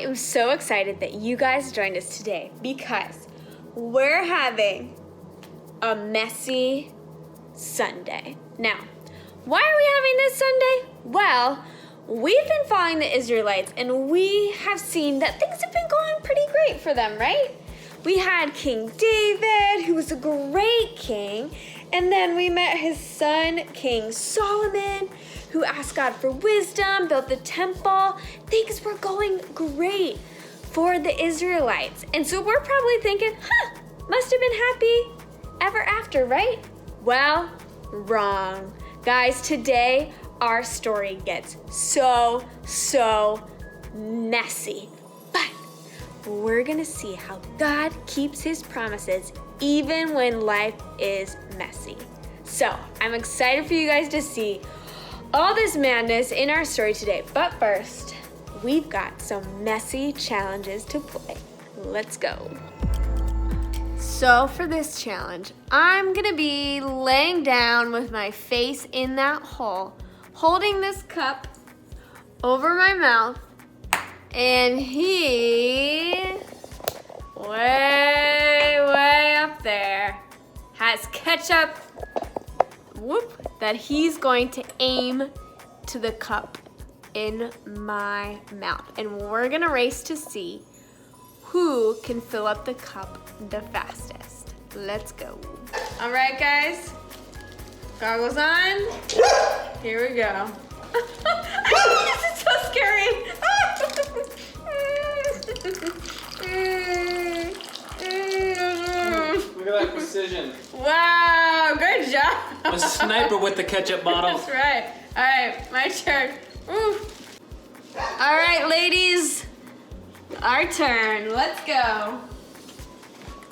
am so excited that you guys joined us today because we're having a messy Sunday. Now, why are we having this Sunday? Well, we've been following the Israelites and we have seen that things have been going pretty great for them, right? We had King David, who was a great king, and then we met his son, King Solomon, who asked God for wisdom, built the temple. Things were going great for the Israelites. And so we're probably thinking, must have been happy ever after, right? Well, wrong. Guys, today our story gets so messy. But we're gonna see how God keeps his promises even when life is messy. So I'm excited for you guys to see all this madness in our story today. But first, we've got some messy challenges to play. Let's go. So for this challenge, I'm gonna be laying down with my face in that hole, holding this cup over my mouth, and he, way up there, has ketchup, that he's going to aim to the cup in my mouth. And we're gonna race to see who can fill up the cup the fastest. Let's go. All right, guys, goggles on. Here we go. This is so scary. Look at that precision. Wow, good job. A sniper with the ketchup bottle. That's right. All right, my turn. Ooh. All right, ladies, our turn. Let's go.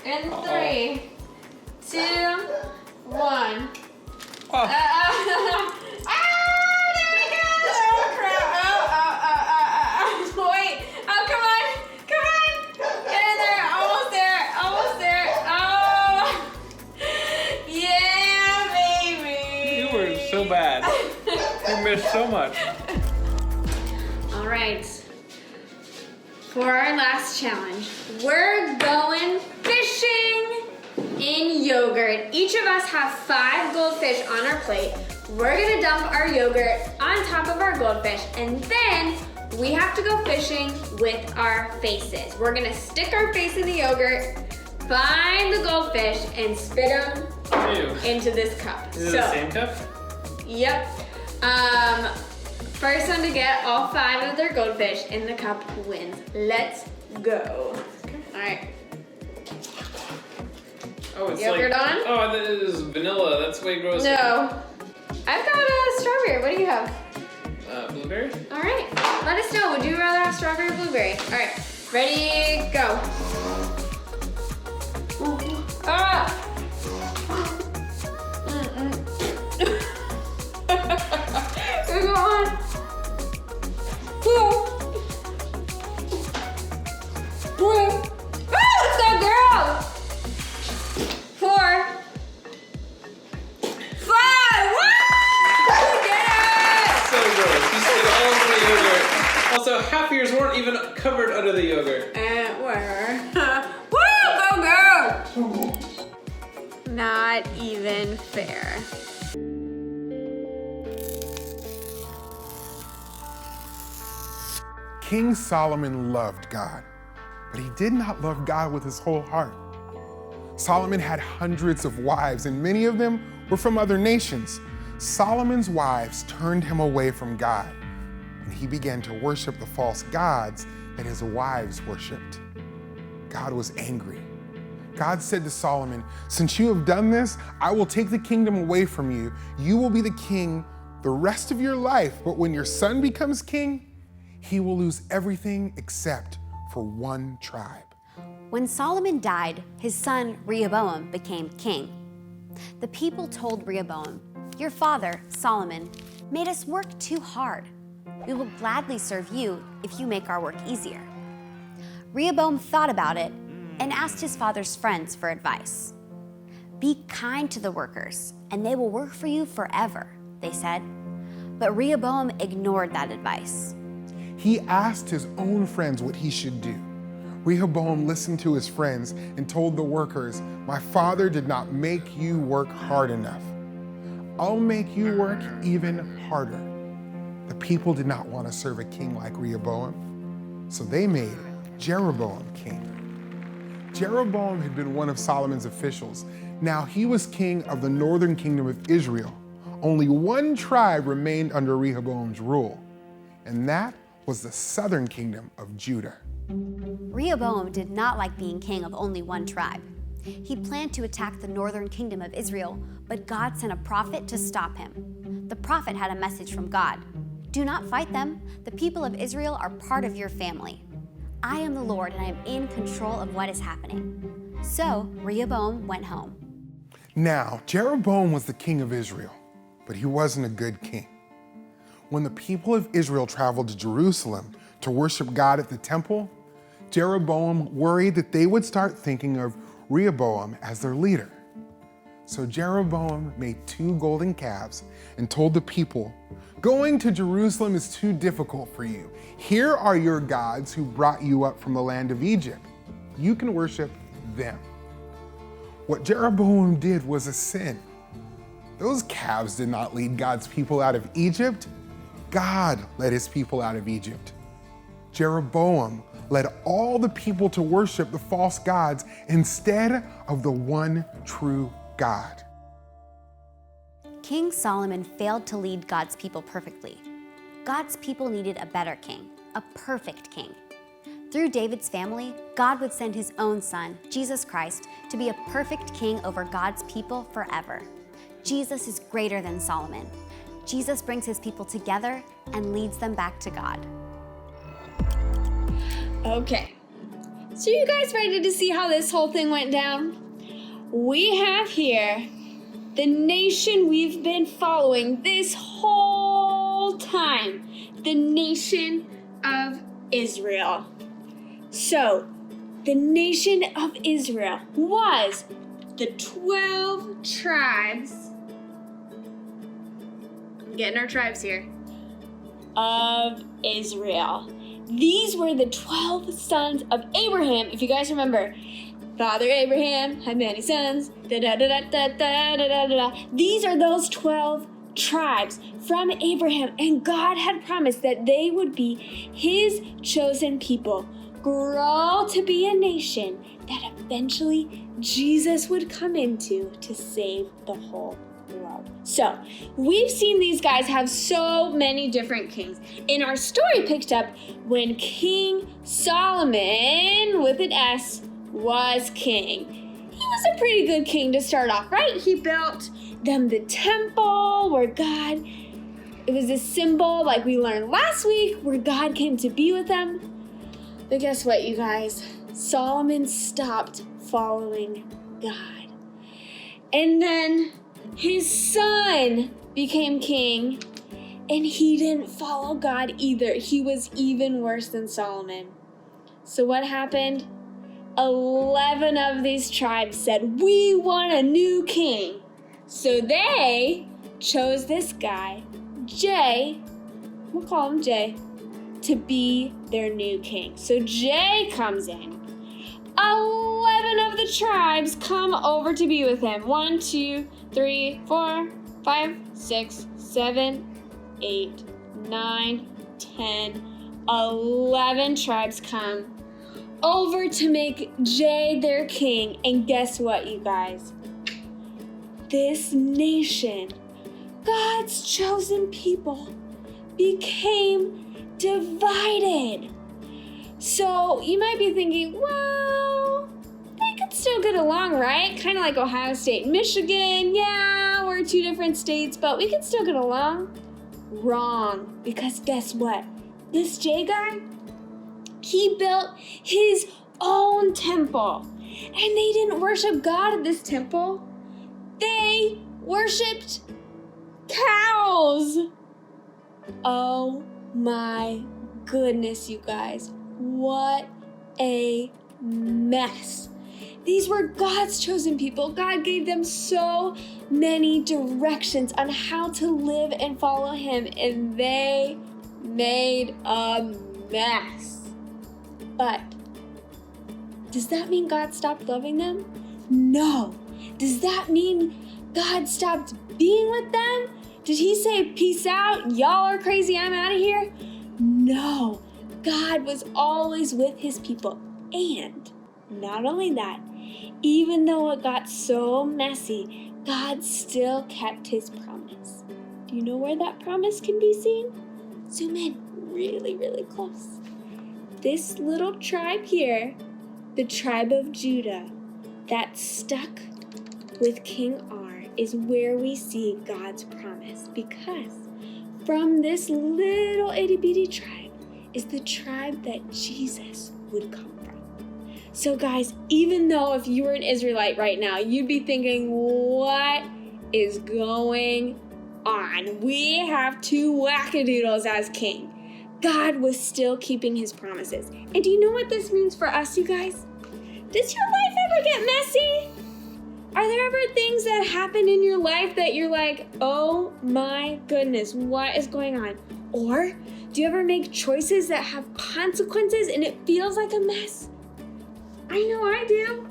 In 3, 2, 1. Oh. There we go. Oh, crap. Wait. Oh, come on. Get in there. Almost there. Oh. Yeah, baby. You were so bad. You missed so much. All right. For our last challenge, we're going fishing in yogurt. Each of us have 5 goldfish on our plate. We're gonna dump our yogurt on top of our goldfish, and then we have to go fishing with our faces. We're gonna stick our face in the yogurt, find the goldfish, and spit them into this cup. Is it the same cup? Yep. First one to get all 5 of their goldfish in the cup wins. Let's go. Okay. All right. Oh, it's Yogurt like, on? Oh, this is vanilla. That's way gross. No. I've got a strawberry. What do you have? Blueberry? All right. Let us know. Would you rather have strawberry or blueberry? All right. Ready, go. Ah! Go on. Let's go, girl. 4, 5. Woo! We did it! So gross. You spit all over the yogurt. Also, half of yours weren't even covered under the yogurt. Whatever. Woo! Go, girl! Not even fair. King Solomon loved God, but he did not love God with his whole heart. Solomon had hundreds of wives, and many of them were from other nations. Solomon's wives turned him away from God, and he began to worship the false gods that his wives worshiped. God was angry. God said to Solomon, "Since you have done this, I will take the kingdom away from you. You will be the king the rest of your life, but when your son becomes king, he will lose everything except for one tribe." When Solomon died, his son Rehoboam became king. The people told Rehoboam, "Your father, Solomon, made us work too hard. We will gladly serve you if you make our work easier." Rehoboam thought about it and asked his father's friends for advice. "Be kind to the workers, and they will work for you forever," they said. But Rehoboam ignored that advice. He asked his own friends what he should do. Rehoboam listened to his friends and told the workers, "My father did not make you work hard enough. I'll make you work even harder." The people did not want to serve a king like Rehoboam, so they made Jeroboam king. Jeroboam had been one of Solomon's officials. Now he was king of the northern kingdom of Israel. Only one tribe remained under Rehoboam's rule, and that was the southern kingdom of Judah. Rehoboam did not like being king of only one tribe. He planned to attack the northern kingdom of Israel, but God sent a prophet to stop him. The prophet had a message from God. "Do not fight them. The people of Israel are part of your family. I am the Lord, and I am in control of what is happening." So Rehoboam went home. Now, Jeroboam was the king of Israel, but he wasn't a good king. When the people of Israel traveled to Jerusalem to worship God at the temple, Jeroboam worried that they would start thinking of Rehoboam as their leader. So Jeroboam made 2 golden calves and told the people, "Going to Jerusalem is too difficult for you. Here are your gods who brought you up from the land of Egypt. You can worship them." What Jeroboam did was a sin. Those calves did not lead God's people out of Egypt. God led his people out of Egypt. Jeroboam led all the people to worship the false gods instead of the one true God. King Solomon failed to lead God's people perfectly. God's people needed a better king, a perfect king. Through David's family, God would send his own son, Jesus Christ, to be a perfect king over God's people forever. Jesus is greater than Solomon. Jesus brings his people together and leads them back to God. Okay, so you guys ready to see how this whole thing went down? We have here the nation we've been following this whole time, the nation of Israel. So, the nation of Israel was the 12 tribes, I'm getting our tribes here, of Israel. These were the 12 sons of Abraham. If you guys remember, Father Abraham had many sons. These are those 12 tribes from Abraham, and God had promised that they would be his chosen people, grow to be a nation that eventually Jesus would come into to save the whole world. So, we've seen these guys have so many different kings. And our story picked up when King Solomon, with an S, was king. He was a pretty good king to start off, right? He built them the temple where God, it was a symbol, like we learned last week, where God came to be with them. But guess what, you guys? Solomon stopped following God. And then his son became king, and he didn't follow God either. He was even worse than Solomon. So what happened? 11 of these tribes said, "We want a new king." So they chose this guy, Jay, we'll call him Jay, to be their new king. So Jay comes in. 11 of the tribes come over to be with him. 1, 2, 3, 4, 5, 6, 7, 8, 9, 10, 11 tribes come over to make Jay their king. And guess what, you guys? This nation, God's chosen people, became divided. So you might be thinking, well, they could still get along, right? Kind of like Ohio State and Michigan. Yeah, we're 2 different states, but we can still get along. Wrong, because guess what? This Jay guy, he built his own temple. And they didn't worship God at this temple. They worshipped cows. Oh my goodness, you guys. What a mess. These were God's chosen people. God gave them so many directions on how to live and follow him, and they made a mess. But does that mean God stopped loving them? No. Does that mean God stopped being with them? Did he say, peace out, y'all are crazy, I'm out of here? No. God was always with his people. And not only that, even though it got so messy, God still kept his promise. Do you know where that promise can be seen? Zoom in really, really close. This little tribe here, the tribe of Judah, that stuck with King R, is where we see God's promise, because from this little itty-bitty tribe is the tribe that Jesus would come from. So guys, even though if you were an Israelite right now, you'd be thinking, what is going on? We have two wackadoodles as king. God was still keeping his promises. And do you know what this means for us, you guys? Does your life ever get messy? Are there ever things that happen in your life that you're like, oh my goodness, what is going on? Or do you ever make choices that have consequences and it feels like a mess? I know I do.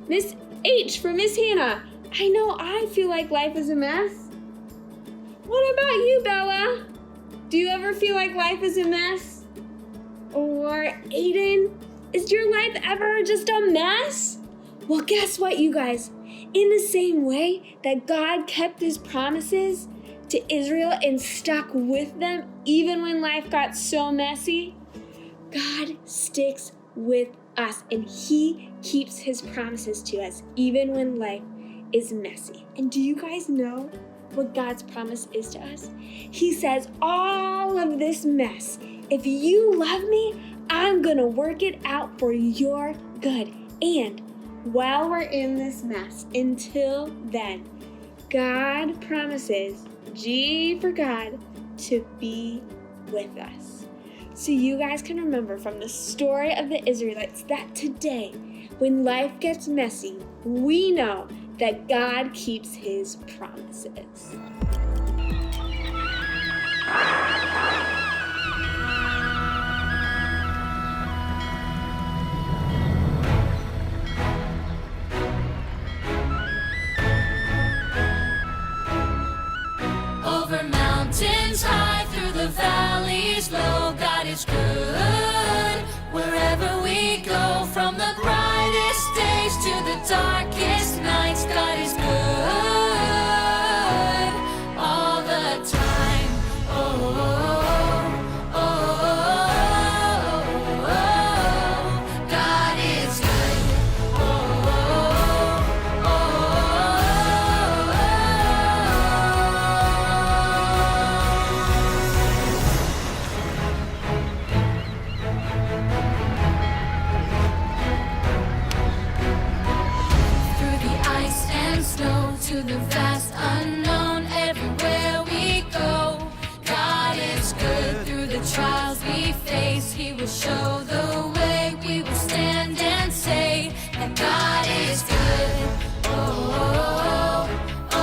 Miss H from Miss Hannah, I know I feel like life is a mess. What about you, Bella? Do you ever feel like life is a mess? Or Aiden, is your life ever just a mess? Well, guess what, you guys? In the same way that God kept his promises to Israel and stuck with them even when life got so messy, God sticks with us and he keeps his promises to us even when life is messy. And do you guys know what God's promise is to us? He says, all of this mess, if you love me, I'm gonna work it out for your good. And while we're in this mess, until then, God promises, G for God, to be with us. So you guys can remember from the story of the Israelites that today, when life gets messy, we know that God keeps his promises. Over mountains high, through the valleys low, God is good. Wherever we go, from the brightest days to the darkest nights, God is good all the time. Oh, oh, oh, oh, oh, God is good. Oh, oh, oh, snow to the vast unknown, everywhere we go, God is good. Through the trials we face, he will show the way. We will stand and say that God is good. Oh, oh, oh,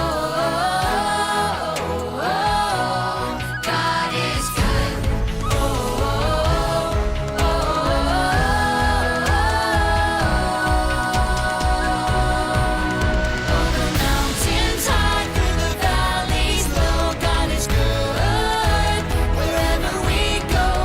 oh, oh, oh, God is good. Oh, oh, oh, oh, over mountains high, through the valleys low, God is good. Wherever we go,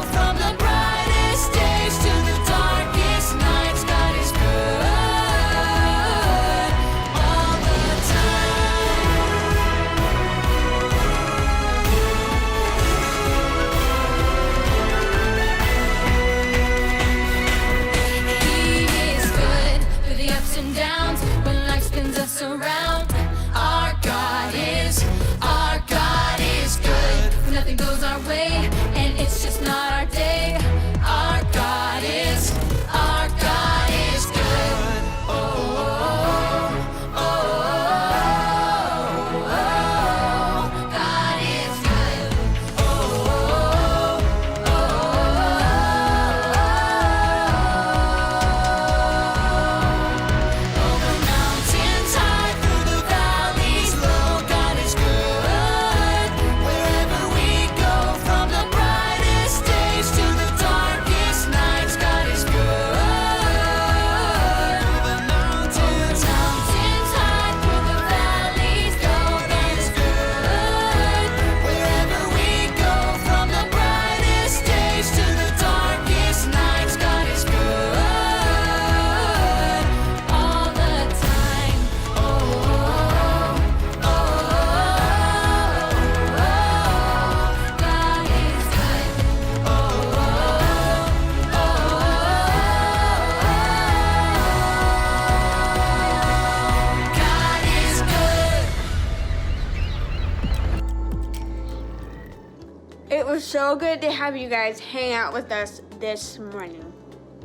was so good to have you guys hang out with us this morning.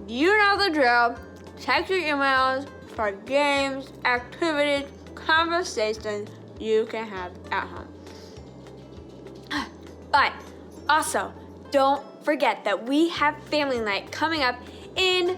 You know the drill. Check your emails for games, activities, conversations you can have at home. But also, don't forget that we have family night coming up in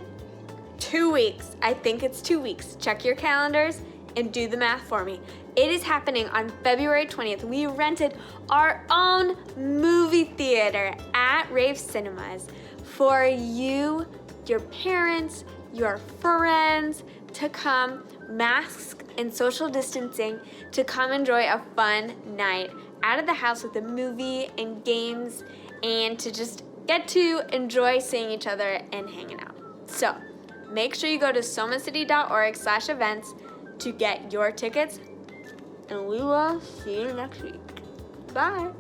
2 weeks. I think it's 2 weeks. Check your calendars and do the math for me. It is happening on February 20th. We rented our own movie theater at Rave Cinemas for you, your parents, your friends to come, masks and social distancing, to come enjoy a fun night out of the house with a movie and games, and to just get to enjoy seeing each other and hanging out. So make sure you go to somacity.org/events to get your tickets, and we will see you next week. Bye.